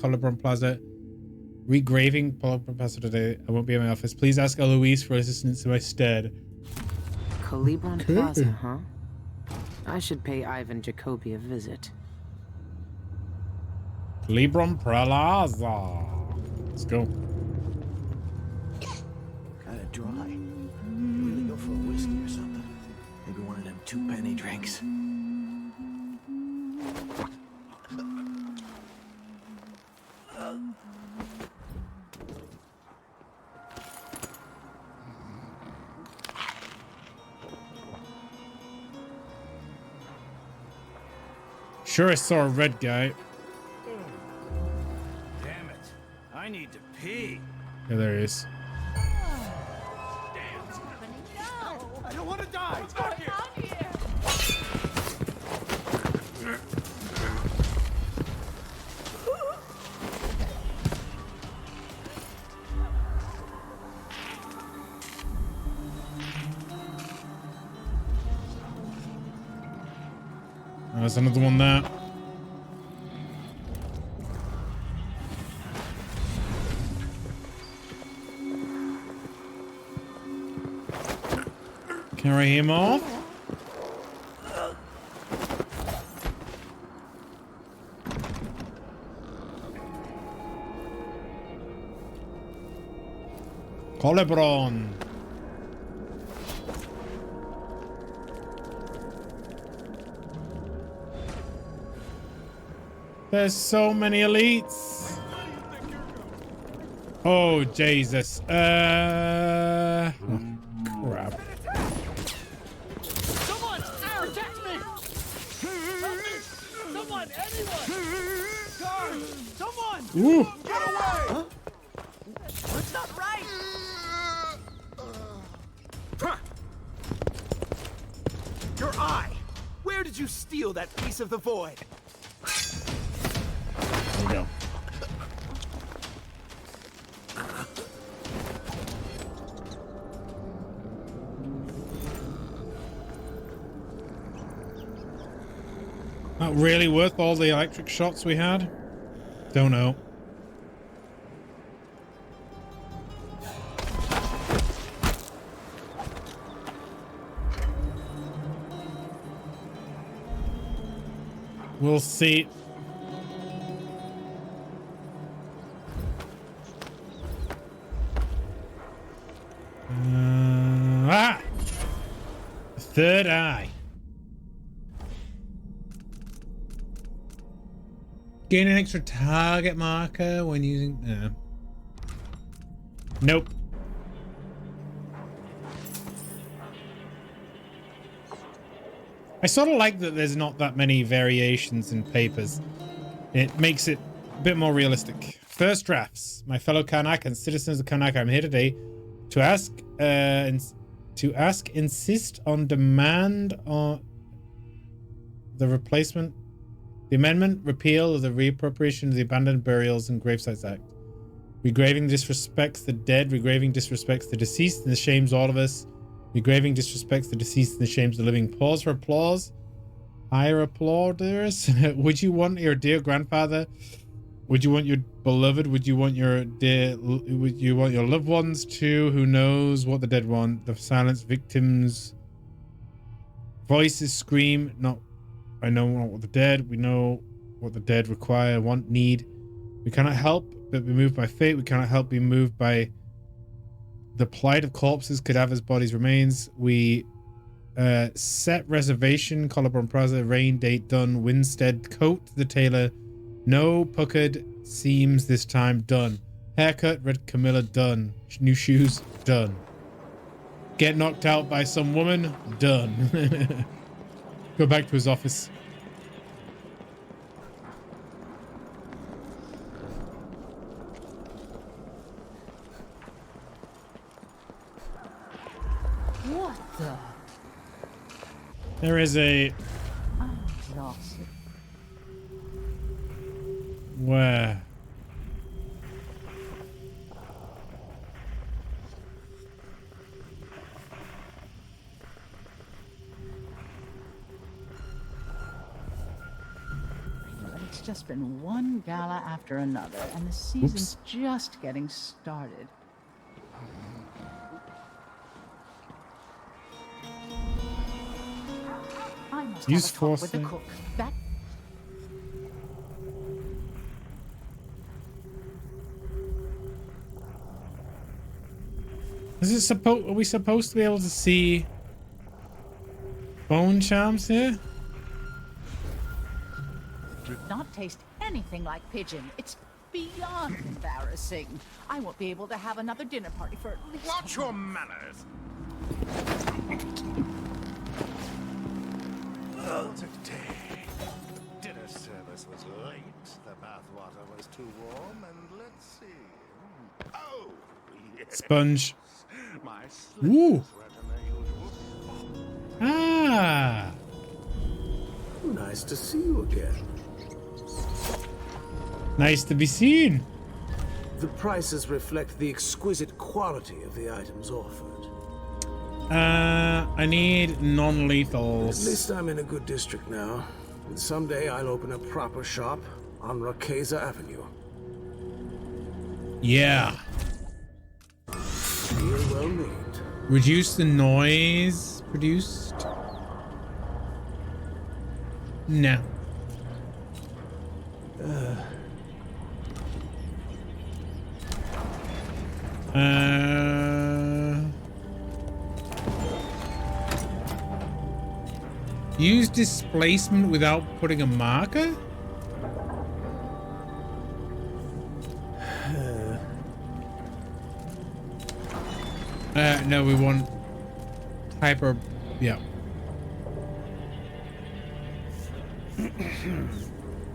Collarbone Plaza. Regraving Collarbone Plaza today. I won't be in my office. Please ask Eloise for assistance in my stead. Collarbone Plaza, huh? I should pay Ivan Jacoby a visit. Collarbone Plaza. Let's go. Kinda dry. You really go for a whiskey or something. Maybe one of them 2-penny drinks. Sure, I saw a red guy. Damn it. I need to pee. Yeah, there he is. I don't want to die. It's back here. There's another one there. Carry him off. Collarbone. There's so many elites. Oh, Jesus. Oh, crap. Someone! Protect me! Help me! Someone! Anyone! Guard! Someone! Ooh. Get away! Huh? That's not right! Your eye! Where did you steal that piece of the void? There we go. Not really worth all the electric shots we had? Don't know. We'll see. Third eye. Gain an extra target marker when using... Nope. I sort of like that there's not that many variations in papers. It makes it a bit more realistic. First drafts. My fellow Karnak and citizens of Karnak, I'm here today to insist on demand on the replacement, the amendment, repeal of the reappropriation of the Abandoned Burials and Gravesites Act. Regraving disrespects the dead, regraving disrespects the deceased, and the shames all of us. Regraving disrespects the deceased and the shames the living. Pause for applause. Higher applauders. Would you want your dear grandfather? Would you want your beloved? Would you want your loved ones too? Who knows what the dead want? The silenced victims' voices scream. Not, I know what the dead. We know what the dead require, want, need. We cannot help but be moved by fate. We cannot help be moved by the plight of corpses, cadavers, bodies, remains. We set reservation. Collarbone Plaza. Rain date done. Winstead coat the tailor. No puckered seams this time, done. Haircut, red Camilla, done. New shoes, done. Get knocked out by some woman, done. Go back to his office. What the? There is a... I'm exhausted. Where? Let's just been one gala after another, and the season's just getting started. I must Use have a talk with force the then. cook. That Are we supposed to be able to see bone charms here? did not taste anything like pigeon. It's beyond embarrassing. I won't be able to have another dinner party for at least. Watch your manners. Well, today, dinner service was late, the bathwater was too warm, and let's see. Oh, yes. Sponge. My slippers Ooh. wetter than usual. Ah. Nice to see you again. Nice to be seen. The prices reflect the exquisite quality of the items offered. I need At non-lethals. least I'm in a good district now. And someday I'll open a proper shop on Rakeza Avenue. Yeah. Deal well named. Reduce the noise produced. No. Use displacement without putting a marker? No, we want hyper. Yeah.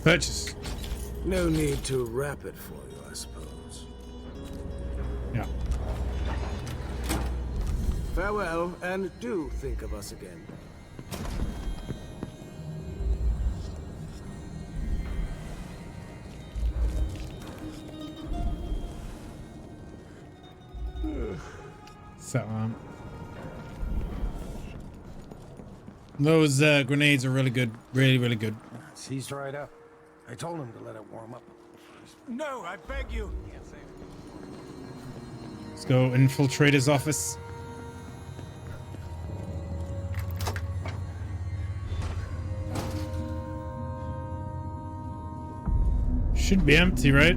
Purchase. No need to wrap it for you, I suppose. Yeah. Farewell, and do think of us again. So, those grenades are really good. Really, really good. Seized right up. I told him to let it warm up. No, I beg you. Let's go infiltrate his office. Should be empty, right?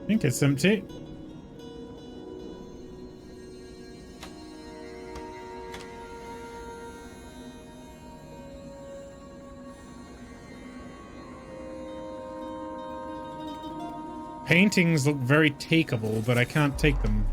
I think it's empty. Paintings look very takeable, but I can't take them.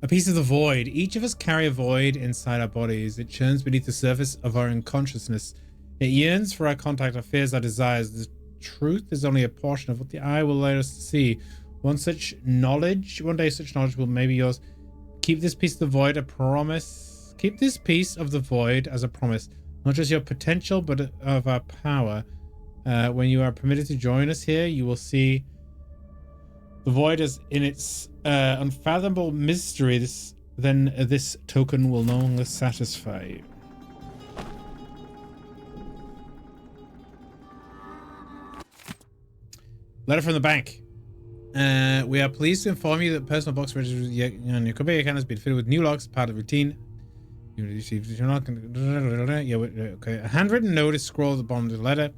A piece of the void. Each of us carry a void inside our bodies. It churns beneath the surface of our unconsciousness. It yearns for our contact, our fears, our desires. The truth is only a portion of what the eye will allow us to see. One day such knowledge will maybe yours. Keep this piece of the void a promise. Keep this piece of the void as a promise. Not just your potential, but of our power. When you are permitted to join us here, you will see the void as in its unfathomable mystery. This token will no longer satisfy you. Letter from the bank. We are pleased to inform you that personal box registers on your company account has been fitted with new locks, part of the routine. You're not going to. Yeah, okay. A handwritten note is scrolled at the bottom of the letter.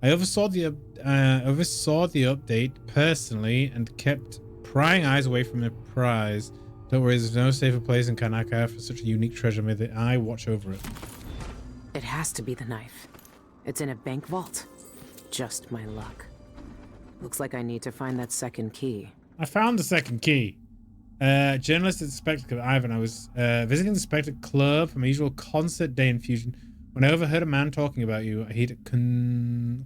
I oversaw the update personally and kept prying eyes away from the prize. Don't worry, there's no safer place in Kanaka for such a unique treasure. May the eye watch over it. It has to be the knife. It's in a bank vault. Just my luck. Looks like I need to find that second key. I found the second key. Journalist at the Spectre Club, Ivan. I was visiting the Spectre Club for my usual concert day in Fusion when I overheard a man talking about you. He'd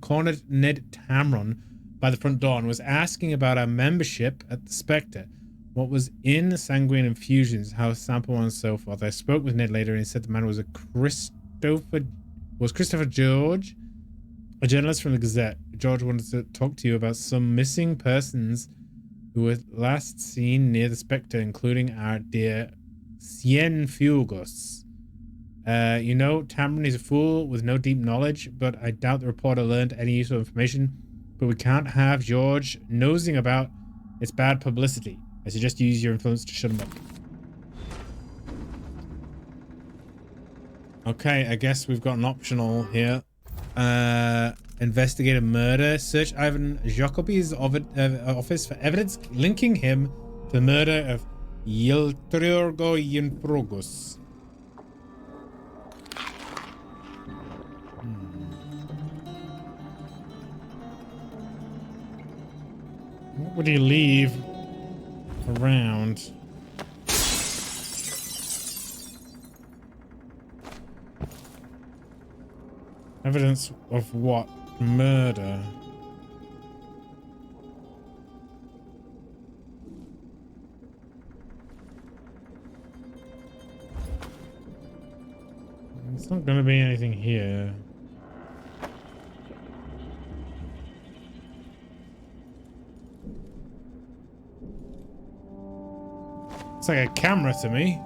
cornered Ned Tamron by the front door and was asking about our membership at the Spectre, what was in Sanguine Infusions, how sample and so forth. I spoke with Ned later and he said the man was Christopher George. A journalist from the Gazette. George wanted to talk to you about some missing persons who were last seen near the Spectre, including our dear Cienfuegos. You know, Tamron is a fool with no deep knowledge, but I doubt the reporter learned any useful information. But we can't have George nosing about its bad publicity. I suggest you use your influence to shut him up. Okay, I guess we've got an optional here. Investigate a murder. Search Ivan Jacobi's office for evidence linking him to the murder of Yeltriorgo Yenprogos. What would he leave around? Evidence of what? Murder. It's not going to be anything here. It's like a camera to me.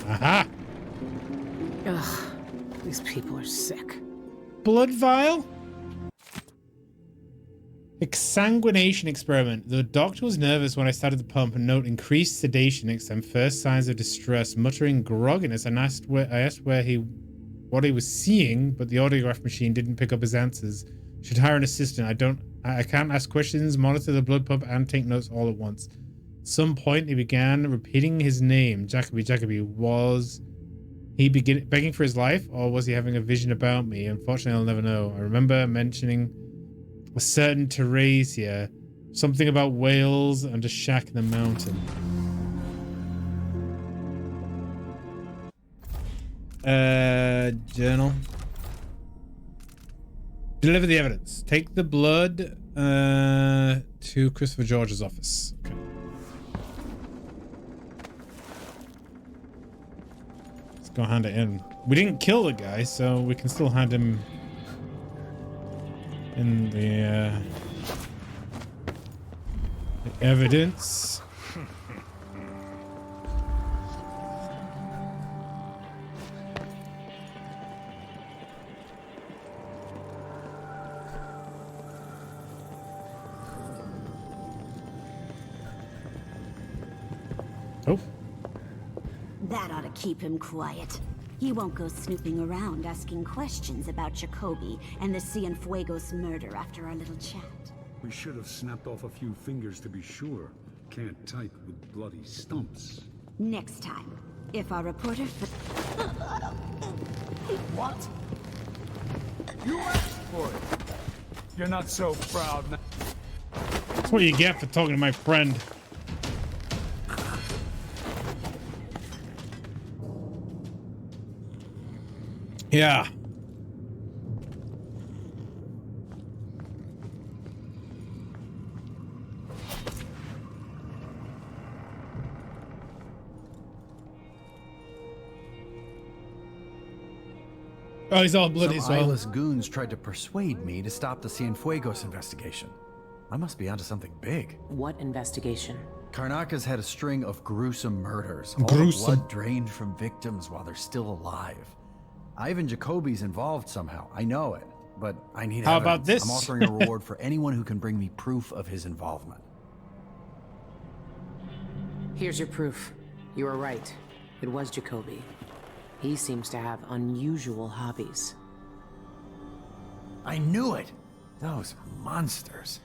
Aha! Ugh, these people are sick. Blood vial? Exsanguination experiment. The doctor was nervous when I started the pump and note increased sedation next time. First signs of distress, muttering grogginess. I asked what he was seeing, but the audiograph machine didn't pick up his answers. Should hire an assistant. I can't ask questions, monitor the blood pump, and take notes all at once. At some point, he began repeating his name. Jacoby. Was he begging for his life, or was he having a vision about me? Unfortunately, I'll never know. I remember mentioning a certain Teresia, something about whales and a shack in the mountain. Journal. Deliver the evidence. Take the blood to Christopher George's office. Okay. Let's go hand it in. We didn't kill the guy, so we can still hand him in the evidence. Oh. That ought to keep him quiet. He won't go snooping around asking questions about Jacoby and the Cienfuegos murder after our little chat. We should have snapped off a few fingers to be sure. Can't type with bloody stumps. Next time, if our reporter... What? You asked for it. You're not so proud now. That's what you get for talking to my friend. Yeah. Oh, he's all bloody. Some eyeless goons tried to persuade me to stop the Cienfuegos investigation. I must be onto something big. What investigation? Karnaka's had a string of gruesome murders. All the blood drained from victims while they're still alive. Ivan Jacoby's involved somehow. I know it, but I need How evidence. about this? I'm offering a reward for anyone who can bring me proof of his involvement. Here's your proof. You were right. It was Jacoby. He seems to have unusual hobbies. I knew it! Those monsters.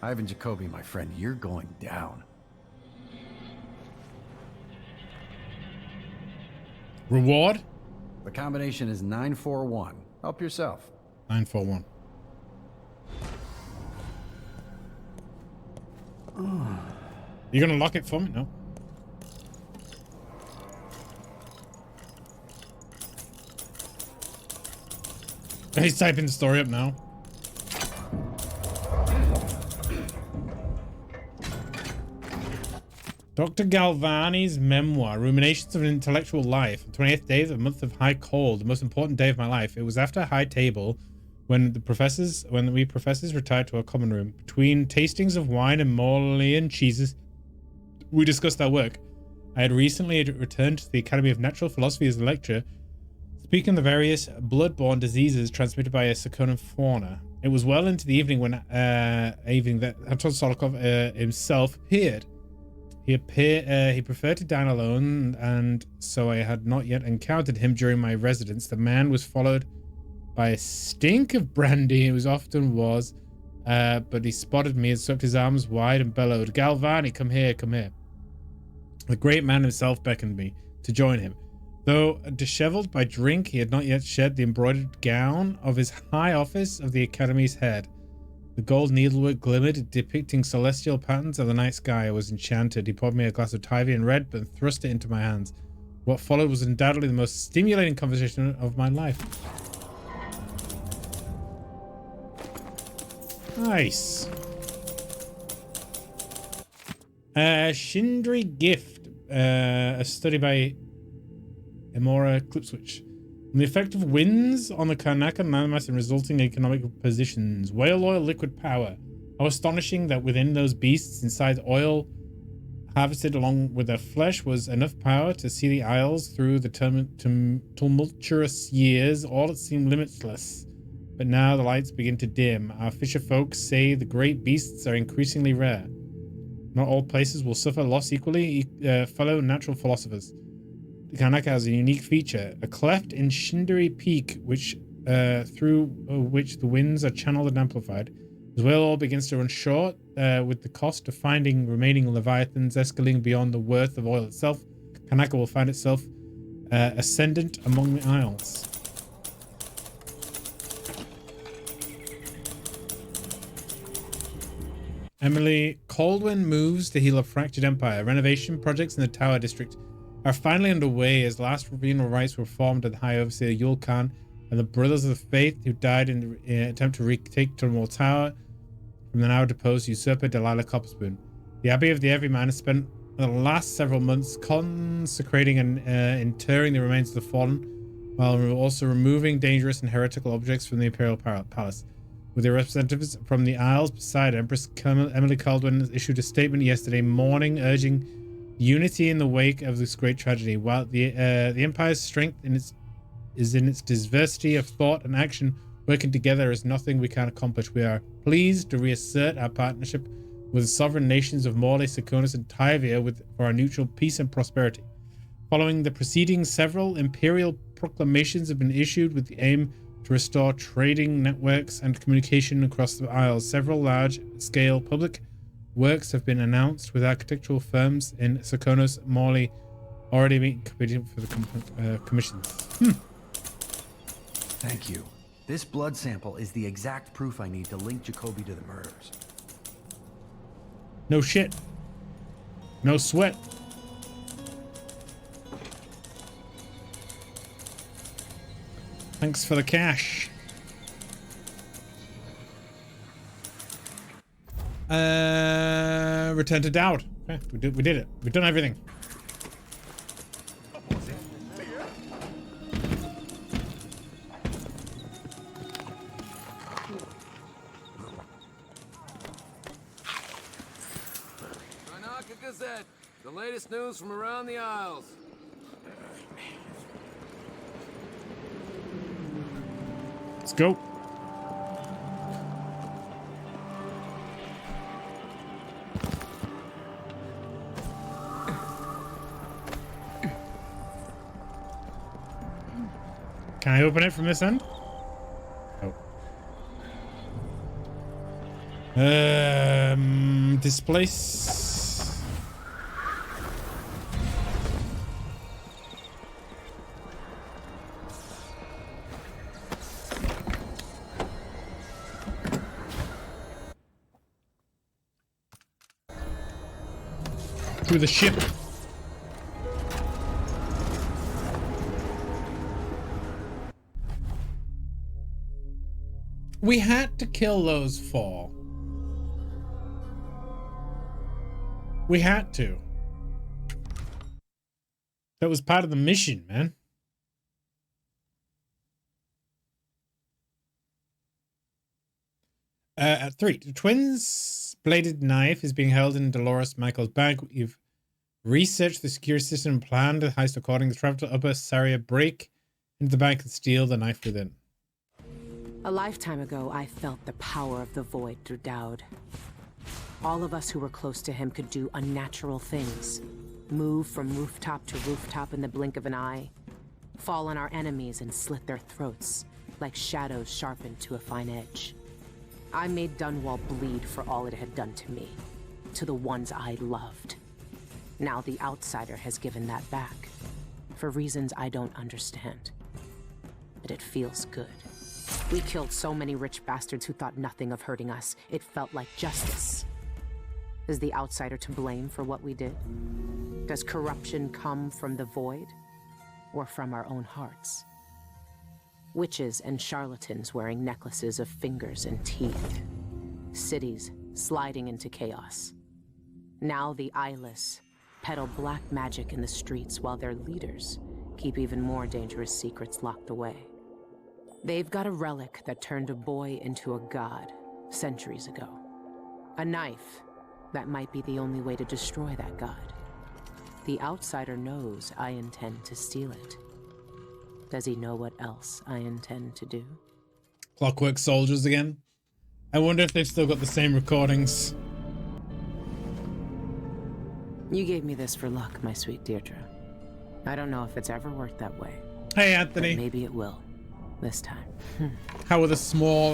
Ivan Jacoby, my friend, you're going down. Reward? The combination is 941. Help yourself. 941. You gonna lock it for me? No. He's typing the story up now. Dr. Galvani's memoir, Ruminations of an Intellectual Life. The 28th day of the month of high cold, the most important day of my life. It was after a high table when we professors retired to our common room. Between tastings of wine and Maulian cheeses, we discussed our work. I had recently returned to the Academy of Natural Philosophy as a lecturer, speaking of the various blood-borne diseases transmitted by a Sakonan fauna. It was well into the evening when that Anton Sokolov himself appeared. He preferred to dine alone, and so I had not yet encountered him during my residence. The man was followed by a stink of brandy, as often was, but he spotted me and swept his arms wide and bellowed, "Galvani, come here, come here." The great man himself beckoned me to join him. Though disheveled by drink, he had not yet shed the embroidered gown of his high office of the Academy's head. The gold needlework glimmered, depicting celestial patterns of the night sky. I was enchanted. He poured me a glass of Tyvian red and thrust it into my hands. What followed was undoubtedly the most stimulating conversation of my life. Nice. Shindri Gift. A study by Emora Clipswitch. On the effect of winds on the Karnaka landmass and resulting economic positions. Whale oil liquid power. How astonishing that within those beasts inside oil harvested along with their flesh was enough power to see the isles through the tumultuous years. All it seemed limitless. But now the lights begin to dim. Our fisher folks say the great beasts are increasingly rare. Not all places will suffer loss equally, fellow natural philosophers. The Karnaka has a unique feature, a cleft in Shindri Peak, through which the winds are channeled and amplified. As well, all begins to run short, with the cost of finding remaining leviathans escalating beyond the worth of oil itself. Karnaka will find itself ascendant among the isles. Emily Caldwin moves to heal a fractured empire. Renovation projects in the Tower District are finally underway as last tribunal rites were formed at the High Overseer Yul Khan and the Brothers of the Faith who died in the attempt to retake Turmoil Tower from the now deposed usurper Delilah Copperspoon. The Abbey of the Everyman has spent the last several months consecrating and interring the remains of the fallen, while also removing dangerous and heretical objects from the Imperial Palace. With the representatives from the Isles beside Empress Emily Caldwin issued a statement yesterday morning urging unity in the wake of this great tragedy. While the Empire's strength is in its diversity of thought and action, working together is nothing we can't accomplish. We are pleased to reassert our partnership with the sovereign nations of Morley, Sakonis, and Tyvia for our mutual peace and prosperity. Following the proceedings, several imperial proclamations have been issued with the aim to restore trading networks and communication across the Isles. Several large-scale public works have been announced with architectural firms in Sakonos, Morley, already being competed for the commissions. Thank you. This blood sample is the exact proof I need to link Jacoby to the murders. No shit. No sweat. Thanks for the cash. Return to Dowd. Okay, we did it. We've done everything. Karnaka Gazette. The latest news from around the Isles. Let's go. Can I open it from this end? Oh. Displace. Through the ship. We had to kill those 4. We had to. That was part of the mission, man. At 3, the twins' bladed knife is being held in Dolores Michael's bag. You've researched the security system and planned the heist according to travel to Upper Saria, break into the bank and steal the knife within. A lifetime ago, I felt the power of the Void through Dowd. All of us who were close to him could do unnatural things. Move from rooftop to rooftop in the blink of an eye. Fall on our enemies and slit their throats, like shadows sharpened to a fine edge. I made Dunwall bleed for all it had done to me, to the ones I loved. Now the Outsider has given that back, for reasons I don't understand. But it feels good. We killed so many rich bastards who thought nothing of hurting us. It felt like justice. Is the Outsider to blame for what we did? Does corruption come from the Void, or from our own hearts? Witches and charlatans wearing necklaces of fingers and teeth. Cities sliding into chaos. Now the eyeless peddle black magic in the streets while their leaders keep even more dangerous secrets locked away. They've got a relic that turned a boy into a god centuries ago. A knife that might be the only way to destroy that god. The Outsider knows I intend to steal it. Does he know what else I intend to do? Clockwork Soldiers again. I wonder if they've still got the same recordings. You gave me this for luck, my sweet Deirdre. I don't know if it's ever worked that way. Hey, Anthony. But maybe it will. This time. How are the small